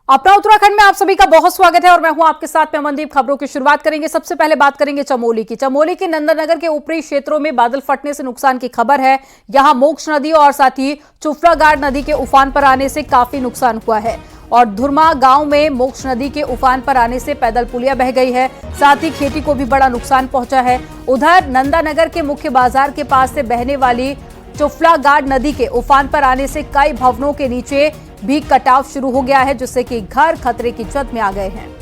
अपना उत्तराखंड में आप सभी का बहुत स्वागत है और मैं हूं आपके साथ में अमनदीप। खबरों की शुरुआत करेंगे। सबसे पहले बात करेंगे चमोली की। चमोली के नंदनगर के ऊपरी क्षेत्रों में बादल फटने से नुकसान की खबर है। यहां मोक्ष नदी और साथ ही चुफरागाड़ नदी के उफान पर आने से काफी नुकसान हुआ है और धुरमा गांव में मोक्ष नदी के उफान पर आने से पैदल पुलिया बह गई है, साथ ही खेती को भी बड़ा नुकसान पहुंचा है। उधर नंदानगर के मुख्य बाजार के पास से बहने वाली चुफरागाड़ नदी के उफान पर आने से कई भवनों के नीचे भी कटाव शुरू हो गया है, जिससे कि घर खतरे की जद में आ गए हैं।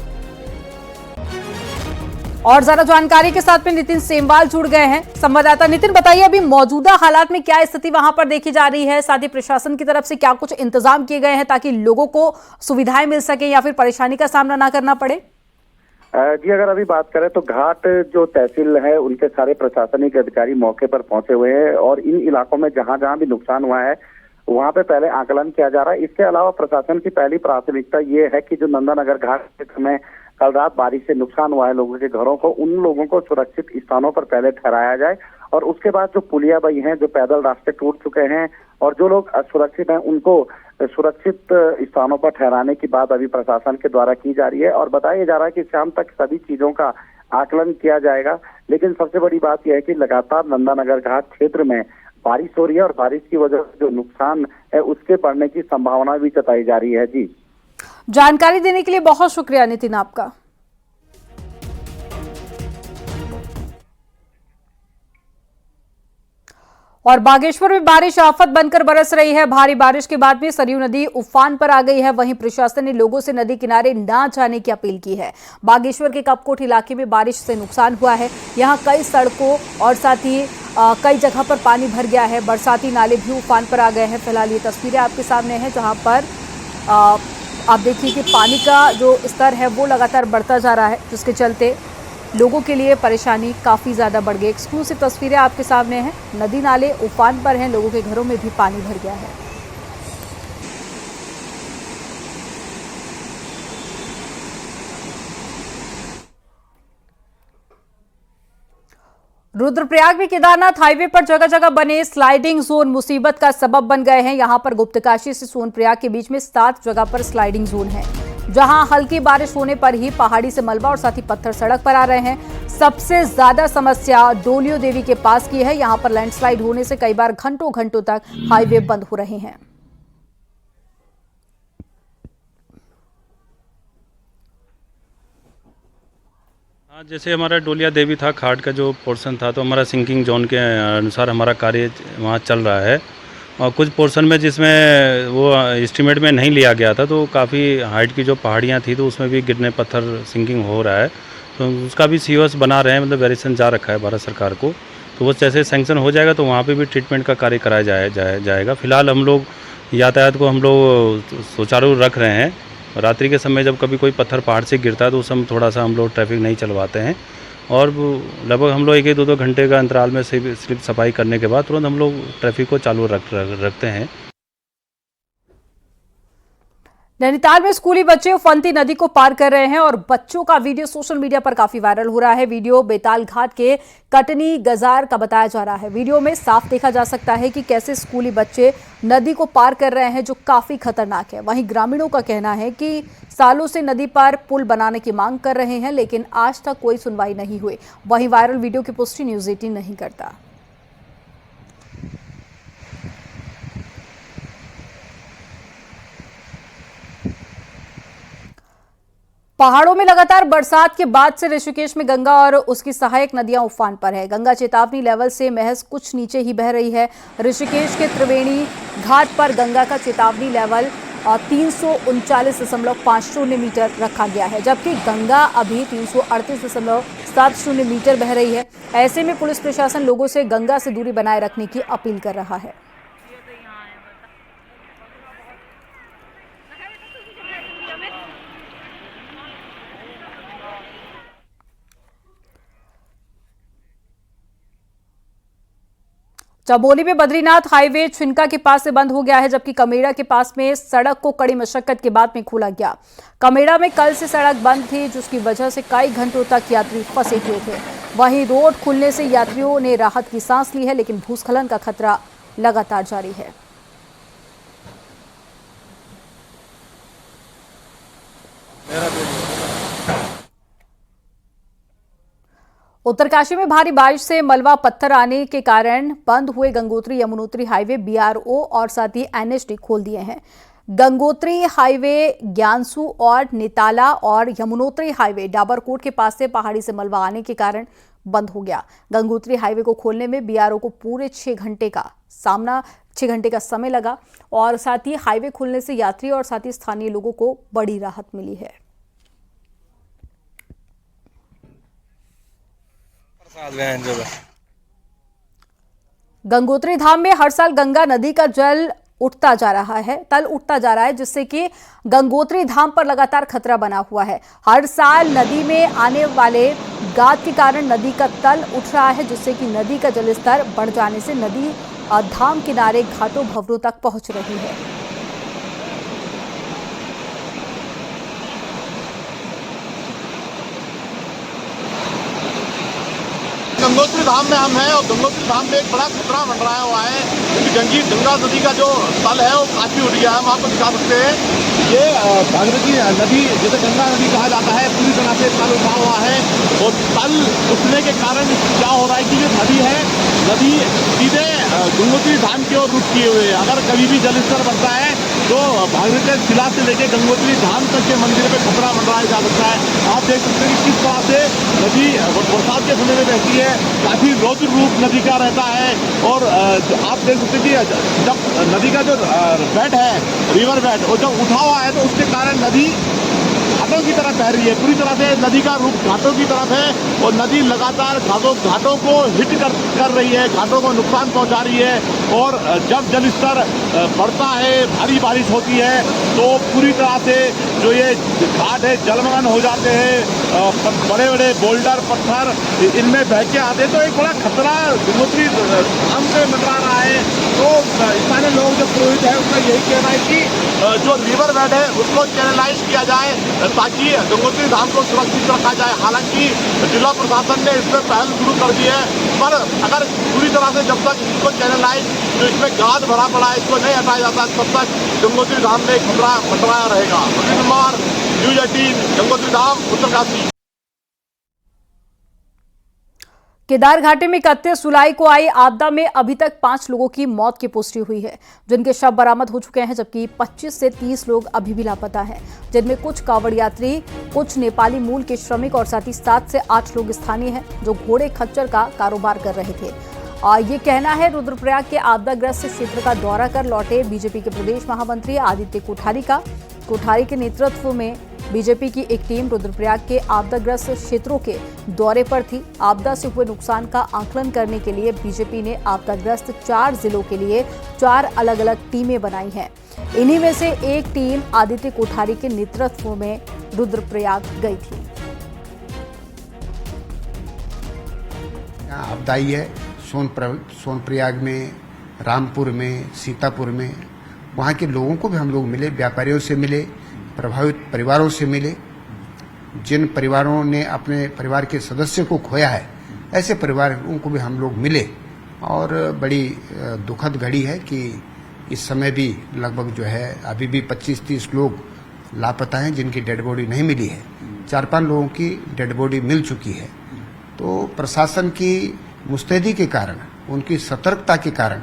और ज्यादा जानकारी के साथ में नितिन सेमवाल जुड़ गए हैं। संवाददाता नितिन, बताइए अभी मौजूदा हालात में क्या स्थिति वहां पर देखी जा रही है, साथ ही प्रशासन की तरफ से क्या कुछ इंतजाम किए गए हैं ताकि लोगों को सुविधाएं मिल सके या फिर परेशानी का सामना ना करना पड़े। जी, अगर अभी बात करें तो घाट जो तहसील है उनके सारे प्रशासनिक अधिकारी मौके पर पहुंचे हुए हैं और इन इलाकों में जहां जहां भी नुकसान हुआ है वहां पे पहले आकलन किया जा रहा है। इसके अलावा प्रशासन की पहली प्राथमिकता ये है कि जो नंदानगर घाट क्षेत्र में कल रात बारिश से नुकसान हुआ है लोगों के घरों को, उन लोगों को सुरक्षित स्थानों पर पहले ठहराया जाए और उसके बाद जो पुलिया बही हैं, जो पैदल रास्ते टूट चुके हैं और जो लोग असुरक्षित हैं उनको सुरक्षित स्थानों पर ठहराने की बात अभी प्रशासन के द्वारा की जा रही है और बताया जा रहा है कि शाम तक सभी चीजों का आकलन किया जाएगा। लेकिन सबसे बड़ी बात यह है कि लगातार नंदानगर घाट क्षेत्र में बारिश हो रही है और बारिश की वजह से जो नुकसान है उसके बढ़ने की संभावना भी जताई जा रही है। जी, जानकारी देने के लिए बहुत शुक्रिया नितिन आपका। और बागेश्वर में बारिश आफत बनकर बरस रही है। भारी बारिश के बाद में सरयू नदी उफान पर आ गई है। वहीं प्रशासन ने लोगों से नदी किनारे ना जाने की अपील की है। बागेश्वर के कपकोट इलाके में बारिश से नुकसान हुआ है। यहां कई सड़कों और साथ ही कई जगह पर पानी भर गया है। बरसाती नाले भी उफान पर आ गए हैं। फिलहाल ये तस्वीरें आपके सामने हैं जहां पर आप देखिए कि पानी का जो स्तर है वो लगातार बढ़ता जा रहा है, जिसके चलते लोगों के लिए परेशानी काफ़ी ज़्यादा बढ़ गई। एक्सक्लूसिव तस्वीरें आपके सामने हैं। नदी नाले उफान पर हैं, लोगों के घरों में भी पानी भर गया है। रुद्रप्रयाग में केदारनाथ हाईवे पर जगह जगह बने स्लाइडिंग जोन मुसीबत का सबब बन गए हैं। यहां पर गुप्तकाशी से सोनप्रयाग के बीच में 7 जगह पर स्लाइडिंग जोन है, जहां हल्की बारिश होने पर ही पहाड़ी से मलबा और साथ ही पत्थर सड़क पर आ रहे हैं। सबसे ज्यादा समस्या डोलियो देवी के पास की है। यहां पर लैंडस्लाइड होने से कई बार घंटों घंटों तक हाईवे बंद हो रहे हैं। हाँ, जैसे हमारा डोलिया देवी था, खाट का जो पोर्शन था, तो हमारा सिंकिंग जोन के अनुसार हमारा कार्य वहाँ चल रहा है और कुछ पोर्शन में जिसमें वो एस्टीमेट में नहीं लिया गया था, तो काफ़ी हाइट की जो पहाड़ियाँ थी तो उसमें भी गिरने पत्थर सिंकिंग हो रहा है, तो उसका भी सीओएस बना रहे हैं, मतलब वेरिएशन जा रखा है भारत सरकार को। तो वो जैसे सैंक्शन हो जाएगा तो वहाँ पे भी ट्रीटमेंट का कार्य कराया जाएगा। फिलहाल हम लोग यातायात को हम लोग सुचारू रख रहे हैं। रात्रि के समय जब कभी कोई पत्थर पहाड़ से गिरता है तो उस समय थोड़ा सा हम लोग ट्रैफिक नहीं चलवाते हैं और लगभग हम लोग 1-2 घंटे का अंतराल में सिर्फ सफाई करने के बाद तुरंत हम लोग ट्रैफिक को चालू रखते हैं। नैनीताल में स्कूली बच्चे उफनती नदी को पार कर रहे हैं और बच्चों का वीडियो सोशल मीडिया पर काफी वायरल हो रहा है। वीडियो बेताल घाट के कटनी गजार का बताया जा रहा है। वीडियो में साफ देखा जा सकता है कि कैसे स्कूली बच्चे नदी को पार कर रहे हैं, जो काफी खतरनाक है। वहीं ग्रामीणों का कहना है कि सालों से नदी पर पुल बनाने की मांग कर रहे हैं, लेकिन आज तक कोई सुनवाई नहीं हुई। वहीं वायरल वीडियो की पुष्टि न्यूज़ 18 नहीं करता। पहाड़ों में लगातार बरसात के बाद से ऋषिकेश में गंगा और उसकी सहायक नदियां उफान पर है। गंगा चेतावनी लेवल से महज कुछ नीचे ही बह रही है। ऋषिकेश के त्रिवेणी घाट पर गंगा का चेतावनी लेवल 339.50 मीटर रखा गया है, जबकि गंगा अभी 338.70 मीटर बह रही है। ऐसे में पुलिस प्रशासन लोगों से गंगा से दूरी बनाए रखने की अपील कर रहा है। चमोली में बद्रीनाथ हाईवे छिनका के पास से बंद हो गया है, जबकि कमेड़ा के पास में सड़क को कड़ी मशक्कत के बाद में खोला गया। कमेड़ा में कल से सड़क बंद थी, जिसकी वजह से कई घंटों तक यात्री फंसे हुए थे। वहीं रोड खुलने से यात्रियों ने राहत की सांस ली है, लेकिन भूस्खलन का खतरा लगातार जारी है। उत्तरकाशी में भारी बारिश से मलबा पत्थर आने के कारण बंद हुए गंगोत्री यमुनोत्री हाईवे बीआरओ और साथ ही एनएचडी खोल दिए हैं। गंगोत्री हाईवे ज्ञानसू और निताला और यमुनोत्री हाईवे डाबरकोट के पास से पहाड़ी से मलबा आने के कारण बंद हो गया। गंगोत्री हाईवे को खोलने में बीआरओ को पूरे 6 घंटे का समय लगा और साथ ही हाईवे खुलने से यात्री और साथ ही स्थानीय लोगों को बड़ी राहत मिली है। गंगोत्री धाम में हर साल गंगा नदी का तल उठता जा रहा है जिससे कि गंगोत्री धाम पर लगातार खतरा बना हुआ है। हर साल नदी में आने वाले गाद के कारण नदी का तल उठ रहा है जिससे कि नदी का जलस्तर बढ़ जाने से नदी धाम किनारे घाटों भवनों तक पहुंच रही है। गंगोत्री धाम में हम हैं और गंगोत्री धाम में एक बड़ा खतरा मंडराया हुआ है क्योंकि गंगा नदी का जो तल है वो काफी उठ गया है। हम आपको दिखा सकते हैं ये भागीरथी नदी जिसे गंगा नदी कहा जाता है पूरी तरह से तल उठा हुआ है और तल उठने के कारण क्या हो रहा है कि जो नदी सीधे गंगोत्री धाम की ओर रुख किए हुए है। अगर कभी भी जल स्तर बढ़ता है तो भागीरथी शिला से लेकर गंगोत्री धाम तक के मंदिर में खतरा मंडराया जा सकता है। आप देख सकते हैं कि किस तरह से नदी बरसात के समय में बहती है, काफी रौद्र रूप नदी का रहता है और आप देख सकते हैं कि जब नदी का जो बेड है रिवर बेड वो जब उठा हुआ है तो उसके कारण नदी घाटों की तरफ बह रही है। पूरी तरह से नदी का रुख घाटों की तरफ है और नदी लगातार घाटों को हिट कर रही है, घाटों को नुकसान पहुंचा रही है और जब जल स्तर बढ़ता है, भारी बारिश होती है तो पूरी तरह से जो ये घाट है जलमग्न हो जाते हैं। बड़े बड़े बोल्डर पत्थर इनमें बह के आते तो एक बड़ा खतरा गंगोत्री धाम से मंडरा रहा है। तो स्थानीय लोग जो पुरोहित है उनका यही कहना है कि जो रिवर बेड है उसको चैनलाइज किया जाए ताकि गंगोत्री धाम को सुरक्षित रखा जाए। हालांकि जिला प्रशासन ने इसमें पहल शुरू कर दी है पर अगर पूरी तरह से जब तक इसको चैनलाइज जो इसमें गाद भरा पड़ा है इसको नहीं हटाया जाता तब तक गंगोत्री धाम में खतरा मंडराया रहेगा। न्यूज़ 18 गंगोत्री धाम उत्तरकाशी। केदार घाटी में 31 जुलाई को आई आपदा में अभी तक 5 लोगों की मौत की पुष्टि हुई है जिनके शव बरामद हो चुके हैं जबकि 25 से 30 लोग अभी भी लापता हैं जिनमें कुछ कांवड़ यात्री, कुछ नेपाली मूल के श्रमिक और साथ ही 7 से 8 लोग स्थानीय हैं जो घोड़े खच्चर का कारोबार कर रहे थे। ये कहना है रुद्रप्रयाग के आपदाग्रस्त क्षेत्र का दौरा कर लौटे बीजेपी के प्रदेश महामंत्री आदित्य कोठारी का। कोठारी के नेतृत्व में बीजेपी की एक टीम रुद्रप्रयाग के आपदाग्रस्त क्षेत्रों के दौरे पर थी। आपदा से हुए नुकसान का आकलन करने के लिए बीजेपी ने आपदाग्रस्त 4 जिलों के लिए 4 अलग अलग टीमें बनाई हैं। इन्हीं में से एक टीम आदित्य कोठारी के नेतृत्व में रुद्रप्रयाग गई थी। आपदा आई है सोनप्रयाग में, रामपुर में, सीतापुर में, वहाँ के लोगों को भी हम लोग मिले, व्यापारियों से मिले, प्रभावित परिवारों से मिले। जिन परिवारों ने अपने परिवार के सदस्य को खोया है ऐसे परिवारों को भी हम लोग मिले और बड़ी दुखद घड़ी है कि इस समय भी लगभग जो है अभी भी 25-30 लोग लापता हैं जिनकी डेड बॉडी नहीं मिली है। 4-5 लोगों की डेड बॉडी मिल चुकी है। तो प्रशासन की मुस्तैदी के कारण, उनकी सतर्कता के कारण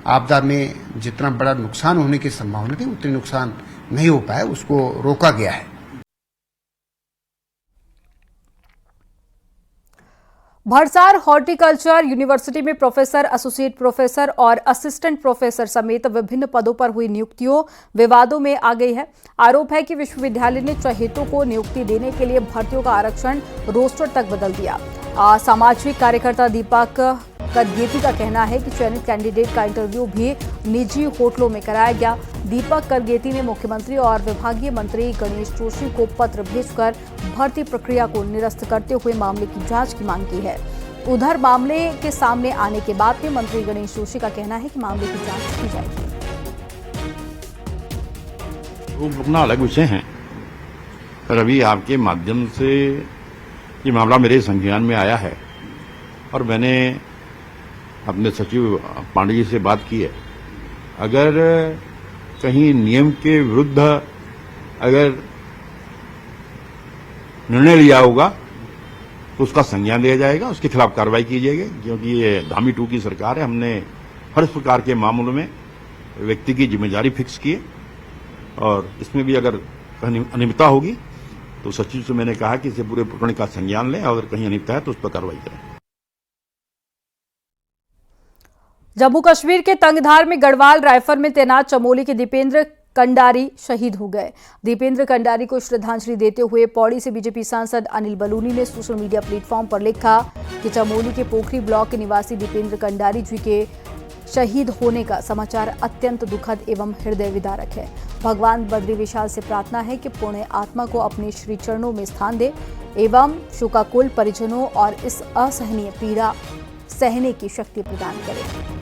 आपदा में जितना बड़ा नुकसान होने की संभावना थी उतनी नुकसान नहीं हो पाया, उसको रोका गया है। भरसार हॉर्टिकल्चर यूनिवर्सिटी में प्रोफेसर, एसोसिएट प्रोफेसर और असिस्टेंट प्रोफेसर समेत विभिन्न पदों पर हुई नियुक्तियों विवादों में आ गई है। आरोप है कि विश्वविद्यालय ने चहेतों को नियुक्ति देने के लिए भर्तियों का आरक्षण रोस्टर तक बदल दिया। सामाजिक कार्यकर्ता दीपक करगेती का कहना है कि चयनित कैंडिडेट का इंटरव्यू भी निजी होटलों में कराया गया। दीपक करगेती ने मुख्यमंत्री और विभागीय मंत्री गणेश जोशी को पत्र भेजकर भर्ती प्रक्रिया को निरस्त करते हुए मामले की जांच की मांग की है। उधर मामले के सामने आने के बाद में मंत्री गणेश जोशी का कहना है कि मामले की जांच की जाएगी। अपना अलग विषय है, पर अभी आपके माध्यम से ये मामला मेरे संज्ञान में आया है और मैंने अपने सचिव पांडे जी से बात की है। अगर कहीं नियम के विरुद्ध अगर निर्णय लिया होगा तो उसका संज्ञान लिया जाएगा, उसके खिलाफ कार्रवाई की जाएगी, क्योंकि ये धामी 2 की सरकार है। हमने हर प्रकार के मामलों में व्यक्ति की जिम्मेदारी फिक्स की है और इसमें भी अगर अनियमितता होगी तो सचिव से मैंने कहा कि इसे पूरे प्रकरण का संज्ञान लें और कहीं अनियमितता है तो उस पर कार्रवाई करें। जम्मू कश्मीर के तंगधार में गढ़वाल राइफल में तैनात चमोली के दीपेंद्र कंडारी शहीद हो गए। दीपेंद्र कंडारी को श्रद्धांजलि देते हुए पौड़ी से बीजेपी सांसद अनिल बलूनी ने सोशल मीडिया प्लेटफॉर्म पर लिखा कि चमोली के पोखरी ब्लॉक के निवासी दीपेंद्र कंडारी जी के शहीद होने का समाचार अत्यंत दुखद एवं हृदय विदारक है। भगवान बद्री विशाल से प्रार्थना है कि पुण्य आत्मा को अपने श्री चरणों में स्थान दे एवं शोकाकुल परिजनों और इस असहनीय पीड़ा सहने की शक्ति प्रदान करे।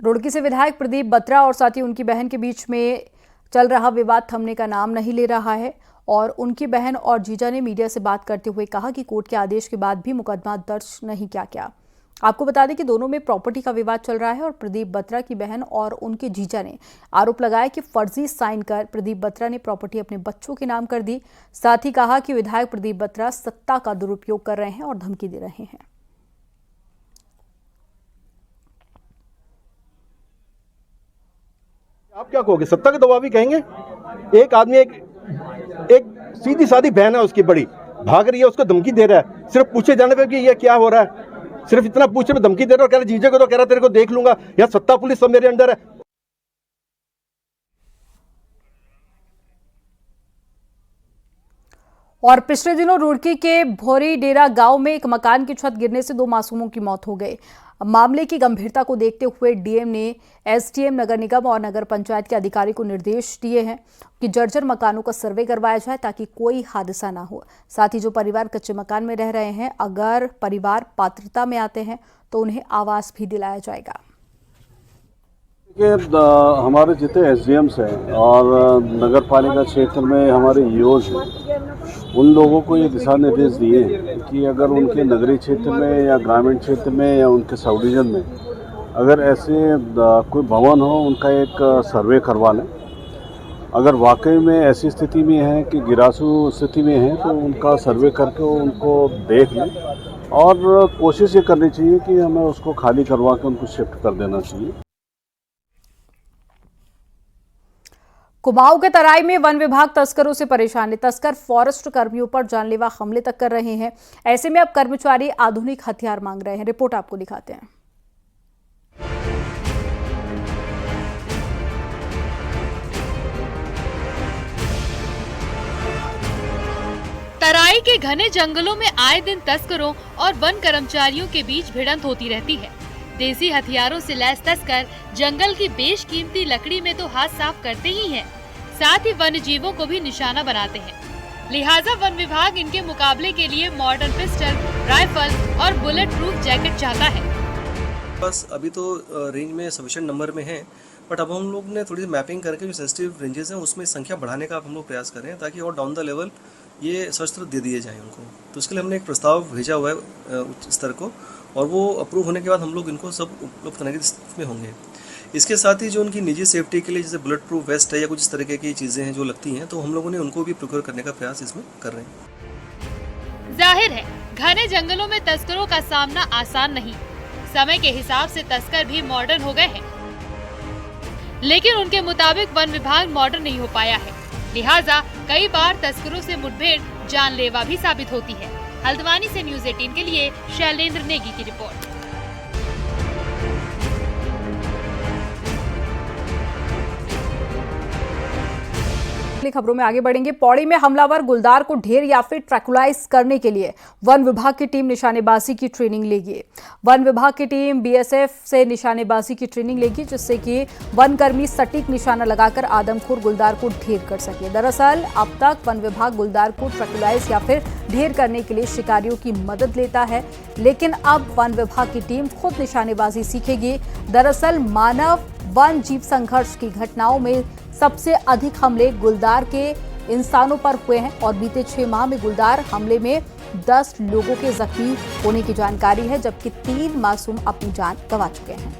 रुड़की से विधायक प्रदीप बत्रा और साथ ही उनकी बहन के बीच में चल रहा विवाद थमने का नाम नहीं ले रहा है और उनकी बहन और जीजा ने मीडिया से बात करते हुए कहा कि कोर्ट के आदेश के बाद भी मुकदमा दर्ज नहीं किया। आपको बता दें कि दोनों में प्रॉपर्टी का विवाद चल रहा है और प्रदीप बत्रा की बहन और उनके जीजा ने आरोप लगाया कि फर्जी साइन कर प्रदीप बत्रा ने प्रॉपर्टी अपने बच्चों के नाम कर दी। साथ ही कहा कि विधायक प्रदीप बत्रा सत्ता का दुरुपयोग कर रहे हैं और धमकी दे रहे हैं। आप क्या कहोगे? सत्ता के दबाव भी कहेंगे? एक आदमी एक सीधी सादी बहन है उसकी बड़ी, भाग रही है, उसको धमकी दे रहा है सिर्फ पूछे जाने पे कि ये क्या हो रहा है। सिर्फ इतना पूछे में धमकी दे रहा है और कह रहा जीजे को तो कह रहा तेरे को देख लूंगा, या सत्ता पुलिस सब मेरे अंडर है। और पिछले दिनों रुड़की के भोरी डेरा गांव में एक मकान की छत गिरने से 2 मासूमों की मौत हो गई। मामले की गंभीरता को देखते हुए डीएम ने एसडीएम नगर निगम और नगर पंचायत के अधिकारी को निर्देश दिए हैं कि जर्जर मकानों का सर्वे करवाया जाए ताकि कोई हादसा ना हो। साथ ही जो परिवार कच्चे मकान में रह रहे हैं, अगर परिवार पात्रता में आते हैं तो उन्हें आवास भी दिलाया जाएगा। हमारे जितने एसडीएम्स हैं और नगर पालिका क्षेत्र में हमारे ईओज हैं, उन लोगों को ये दिशा निर्देश दिए हैं कि अगर उनके नगरीय क्षेत्र में या ग्रामीण क्षेत्र में या उनके सब डिवीजन में अगर ऐसे कोई भवन हो, उनका एक सर्वे करवा लें। अगर वाकई में ऐसी स्थिति में है कि गिरासू स्थिति में है तो उनका सर्वे करके उनको देख लें और कोशिश ये करनी चाहिए कि हमें उसको खाली करवा के उनको शिफ्ट कर देना चाहिए। कुमाऊं के तराई में वन विभाग तस्करों से परेशान है। तस्कर फॉरेस्ट कर्मियों पर जानलेवा हमले तक कर रहे हैं। ऐसे में अब कर्मचारी आधुनिक हथियार मांग रहे हैं। रिपोर्ट आपको दिखाते हैं। तराई के घने जंगलों में आए दिन तस्करों और वन कर्मचारियों के बीच भिड़ंत होती रहती है। देसी हथियारों से लैस तस्कर जंगल की बेशकीमती लकड़ी में तो हाथ साफ करते ही हैं, साथ ही वन्य जीवों को भी निशाना बनाते हैं। लिहाजा वन विभाग इनके मुकाबले के लिए मॉडर्न पिस्टल, राइफल और बुलेट प्रूफ जैकेट चाहता है। बस अभी तो रेंज में सफिशिएंट नंबर में है, बट अब हम लोग ने थोड़ी मैपिंग करके जो सेंसिटिव रेंजेस हैं उसमें संख्या बढ़ाने का हम लोग प्रयास कर रहे हैं ताकि और डाउन द लेवल ये शस्त्र दे दिए जाएं उनको। तो उसके लिए हमने एक प्रस्ताव भेजा हुआ है उच्च स्तर को और वो अप्रूव होने के बाद हम लोग इनको सब उपलब्ध करने की स्थिति में होंगे। इसके साथ ही जो उनकी निजी सेफ्टी के लिए जैसे बुलेट प्रूफ वेस्ट है या कुछ इस तरीके की चीज़ें हैं जो लगती हैं, तो हम लोगों ने उनको भी प्रोक्योर करने का प्रयास इसमें कर रहे हैं। जाहिर है घने जंगलों में तस्करों का सामना आसान नहीं। समय के हिसाब से तस्कर भी मॉडर्न हो गए हैं, लेकिन उनके मुताबिक वन विभाग मॉडर्न नहीं हो पाया है। लिहाजा कई बार तस्करों से मुठभेड़ जानलेवा भी साबित होती है। हल्द्वानी से न्यूज़ 18 के लिए शैलेंद्र नेगी की रिपोर्ट। खबरों में आगे बढ़ेंगे। पौड़ी में हमलावर गुलदार को ढेर या फिर ट्रैकुलाइज करने के लिए वन विभाग की टीम निशानेबाजी की ट्रेनिंग लेगी। वन विभाग की टीम बीएसएफ से निशानेबाजी की ट्रेनिंग लेगी, जिससे कि वनकर्मी सटीक निशाना लगाकर आदमखोर गुलदार को ढेर कर सके। दरअसल अब तक वन विभाग गुलदार को ट्रैकुलाइज या फिर ढेर करने के लिए शिकारियों की मदद लेता है, लेकिन अब वन विभाग की टीम खुद निशानेबाजी सीखेगी। दरअसल मानव वन जीव संघर्ष की घटनाओं में सबसे अधिक हमले गुलदार के इंसानों पर हुए हैं और बीते 6 माह में गुलदार हमले में 10 लोगों के जख्मी होने की जानकारी है, जबकि 3 मासूम अपनी जान गंवा चुके हैं।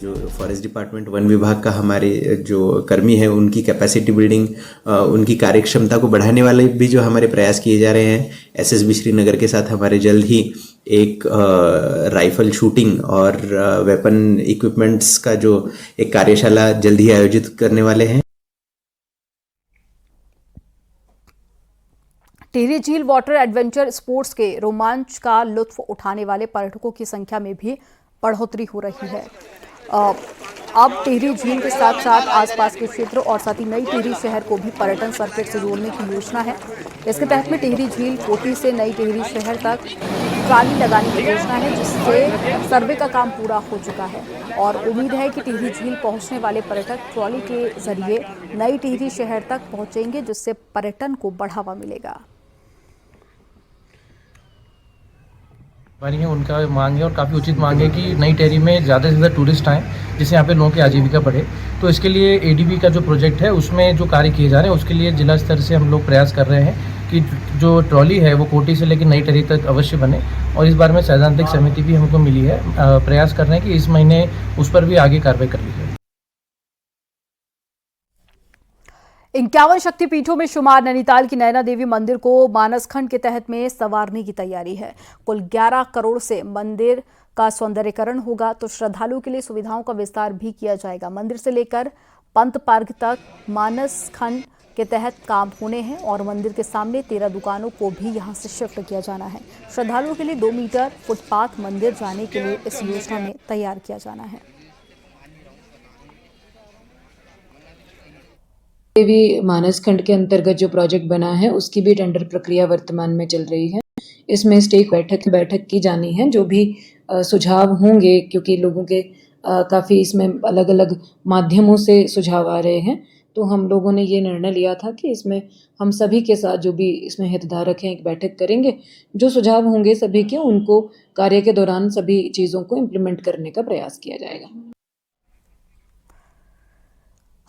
जो फॉरेस्ट डिपार्टमेंट वन विभाग का हमारे जो कर्मी है उनकी कैपेसिटी बिल्डिंग, उनकी कार्यक्षमता को बढ़ाने वाले भी जो हमारे प्रयास किए जा रहे हैं। एसएसबी श्रीनगर के साथ हमारे जल्द ही एक राइफल शूटिंग और वेपन इक्विपमेंट्स का जो एक कार्यशाला जल्द ही आयोजित करने वाले हैं। टिहरी झील वाटर एडवेंचर स्पोर्ट्स के रोमांच का लुत्फ उठाने वाले पर्यटकों की संख्या में भी बढ़ोतरी हो रही है। अब टिहरी झील के साथ साथ आसपास के क्षेत्र और साथ ही नई टिहरी शहर को भी पर्यटन सर्किट से जोड़ने की योजना है। इसके तहत में टिहरी झील कोटी से नई टिहरी शहर तक ट्राली लगाने की योजना है, जिससे सर्वे का काम पूरा हो चुका है और उम्मीद है कि टिहरी झील पहुंचने वाले पर्यटक ट्रॉली के जरिए नई टिहरी शहर तक पहुंचेंगे, जिससे पर्यटन को बढ़ावा मिलेगा। है उनका मांग है और काफ़ी उचित मांग है कि नई टिहरी में ज़्यादा से ज़्यादा टूरिस्ट आएँ, जिससे यहाँ पे लोगों की आजीविका बढ़े। तो इसके लिए एडीबी का जो प्रोजेक्ट है उसमें जो कार्य किए जा रहे हैं उसके लिए जिला स्तर से हम लोग प्रयास कर रहे हैं कि जो ट्रॉली है वो कोटी से लेकर नई टिहरी तक अवश्य बने। और इस बारे में सैद्धांतिक समिति भी हमको मिली है, प्रयास कर रहे हैं कि इस महीने उस पर भी आगे कार्रवाई कर ली जाए। 51 शक्तिपीठों में शुमार नैनीताल की नैना देवी मंदिर को मानसखंड के तहत में संवारने की तैयारी है। कुल 11 करोड़ से मंदिर का सौंदर्यीकरण होगा, तो श्रद्धालुओं के लिए सुविधाओं का विस्तार भी किया जाएगा। मंदिर से लेकर पंत पार्क तक मानसखंड के तहत काम होने हैं और मंदिर के सामने 13 दुकानों को भी यहां से शिफ्ट किया जाना है। श्रद्धालुओं के लिए 2 मीटर फुटपाथ मंदिर जाने के लिए इस योजना में तैयार किया जाना है। देवी मानसखंड के अंतर्गत जो प्रोजेक्ट बना है उसकी भी टेंडर प्रक्रिया वर्तमान में चल रही है। इसमें स्टेक बैठक की जानी है, जो भी सुझाव होंगे, क्योंकि लोगों के काफ़ी इसमें अलग अलग माध्यमों से सुझाव आ रहे हैं, तो हम लोगों ने ये निर्णय लिया था कि इसमें हम सभी के साथ जो भी इसमें हितधारक हैं एक बैठक करेंगे। जो सुझाव होंगे सभी के, उनको कार्य के दौरान सभी चीज़ों को इम्प्लीमेंट करने का प्रयास किया जाएगा।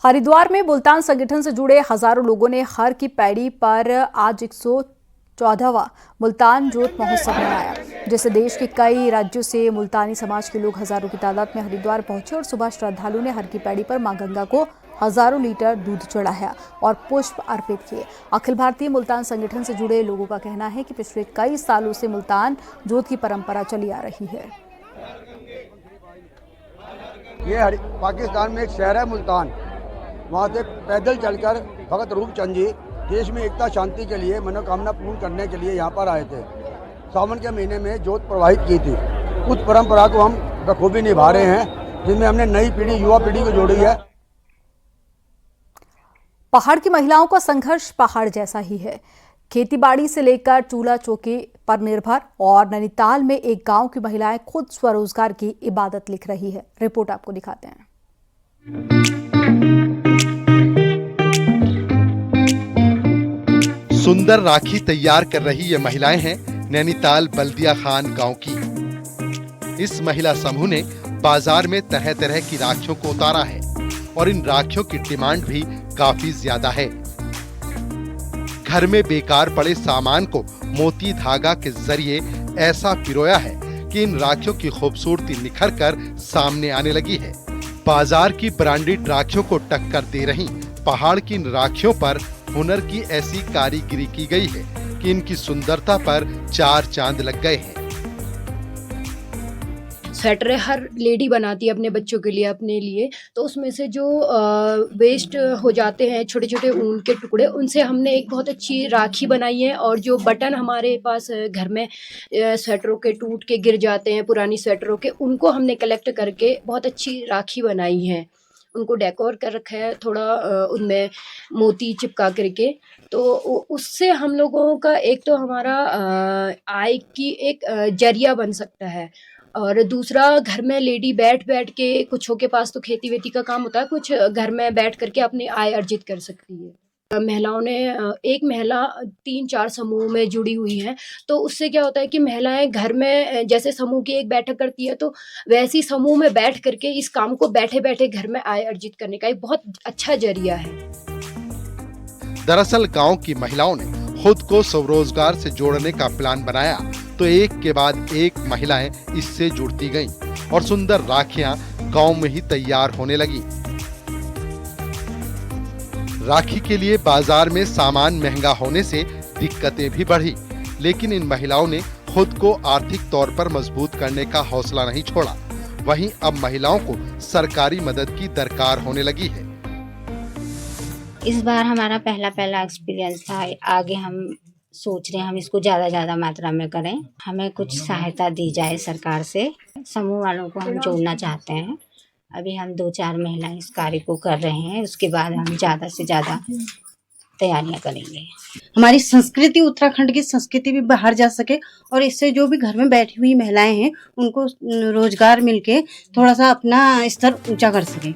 हरिद्वार में मुल्तान संगठन से जुड़े हजारों लोगों ने हर की पैड़ी पर आज 114वां मुल्तान जोत महोत्सव मनाया, जिससे देश के कई राज्यों से मुल्तानी समाज के लोग हजारों की तादाद में हरिद्वार पहुंचे और सुबह श्रद्धालुओं ने हर की पैड़ी पर मां गंगा को हजारों लीटर दूध चढ़ाया और पुष्प अर्पित किए। अखिल भारतीय मुल्तान संगठन से जुड़े लोगों का कहना है कि पिछले कई सालों से मुल्तान जोत की परंपरा चली आ रही है। ये पाकिस्तान में एक शहर है मुल्तान, वहाँ से पैदल चलकर भगत रूपचंद जी देश में एकता शांति के लिए मनोकामना पूर्ण करने के लिए यहाँ पर आए थे। सावन के महीने में जोत प्रवाहित की थी। उस परंपरा को हम बखूबी निभा रहे हैं, जिसमें हमने नई पीढ़ी युवा पीढ़ी को जोड़ी है। पहाड़ की महिलाओं का संघर्ष पहाड़ जैसा ही है। खेतीबाड़ी से लेकर चूल्हा चौकी पर निर्भर और नैनीताल में एक गांव की महिलाएं खुद स्वरोजगार की इबादत लिख रही है। रिपोर्ट आपको दिखाते हैं। सुंदर राखी तैयार कर रही ये महिलाएं हैं नैनीताल बल्दिया खान गांव की। इस महिला समूह ने बाजार में तरह तरह की राखियों को उतारा है और इन राखियों की डिमांड भी काफी ज्यादा है। घर में बेकार पड़े सामान को मोती धागा के जरिए ऐसा पिरोया है कि इन राखियों की खूबसूरती निखर कर सामने आने लगी है। बाजार की ब्रांडेड राखियों को टक्कर दे रही पहाड़ की इन राखियों पर हुनर की ऐसी कारीगरी की गई है कि इनकी सुंदरता पर 4 चांद लग गए हैं। स्वेटर हर लेडी बनाती है अपने बच्चों के लिए, अपने लिए, तो उसमें से जो वेस्ट हो जाते हैं छोटे छोटे ऊन के टुकड़े, उनसे हमने एक बहुत अच्छी राखी बनाई है। और जो बटन हमारे पास घर में स्वेटरों के टूट के गिर जाते हैं, पुरानी स्वेटरों के, उनको हमने कलेक्ट करके बहुत अच्छी राखी बनाई है। उनको डेकोर कर रखा है, थोड़ा उनमें मोती चिपका करके, तो उससे हम लोगों का एक तो हमारा आय की एक जरिया बन सकता है। और दूसरा, घर में लेडी बैठ के, कुछों के पास तो खेती वेती का काम होता है, कुछ घर में बैठ करके अपनी आय अर्जित कर सकती है। महिलाओं ने, एक महिला 3-4 समूह में जुड़ी हुई हैं, तो उससे क्या होता है कि महिलाएं घर में जैसे समूह की एक बैठक करती है, तो वैसी समूह में बैठ करके इस काम को बैठे बैठे घर में आय अर्जित करने का एक बहुत अच्छा जरिया है। दरअसल गांव की महिलाओं ने खुद को स्वरोजगार से जोड़ने का प्लान बनाया तो एक के बाद एक महिलाएं इससे जुड़ती गईं और सुंदर राखियां गांव में ही तैयार होने लगी। राखी के लिए बाजार में सामान महंगा होने से दिक्कतें भी बढ़ी, लेकिन इन महिलाओं ने खुद को आर्थिक तौर पर मजबूत करने का हौसला नहीं छोड़ा। वहीं अब महिलाओं को सरकारी मदद की दरकार होने लगी है। इस बार हमारा पहला एक्सपीरियंस था। आगे हम सोच रहे हैं हम इसको ज्यादा मात्रा में करें। हमें कुछ सहायता दी जाए सरकार से। समूह वालों को हम जोड़ना चाहते हैं। अभी हम 2-4 महिलाएं इस कार्य को कर रहे हैं। उसके बाद हम ज्यादा से ज्यादा तैयारियां करेंगे। हमारी संस्कृति, उत्तराखंड की संस्कृति भी बाहर जा सके और इससे जो भी घर में बैठी हुई महिलाएं हैं उनको रोजगार मिलके थोड़ा सा अपना स्तर ऊंचा कर सके।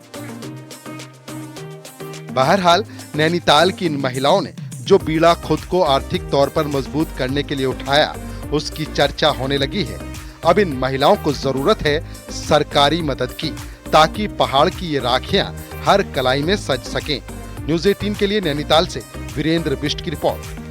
बहरहाल नैनीताल की इन महिलाओं ने जो बीड़ा खुद को आर्थिक तौर पर मजबूत करने के लिए उठाया, उसकी चर्चा होने लगी है। अब इन महिलाओं को जरूरत है सरकारी मदद की, ताकि पहाड़ की ये राखियां हर कलाई में सज सकें। न्यूज़ 18 के लिए नैनीताल से वीरेंद्र बिष्ट की रिपोर्ट।